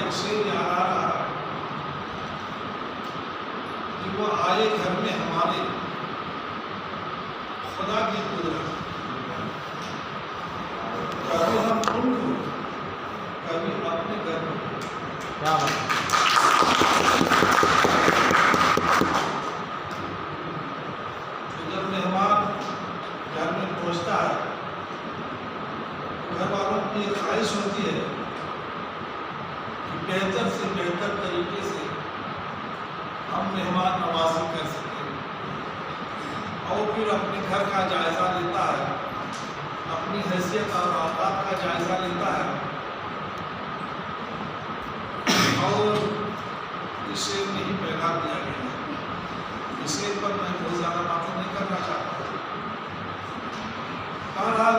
एक शेर याद आ रहा कि वो आए घर में हमारे खुदा की कुदरत, कभी हम उनको कभी अपने घर में। क्या जब मेहमान घर में पहुंचता है घर वालों की ये ख्वाहिश होती है कि बेहतर से बेहतर तरीके से हम मेहमान नवाजी कर सकें, और फिर अपने घर का जायज़ा लेता है, अपनी हैसियत और औकात का जायज़ा लेता है। और इसे नहीं पैगाम दिया गया है। इसे पर मैं बहुत ज़्यादा बातें नहीं करना चाहता। बहरहाल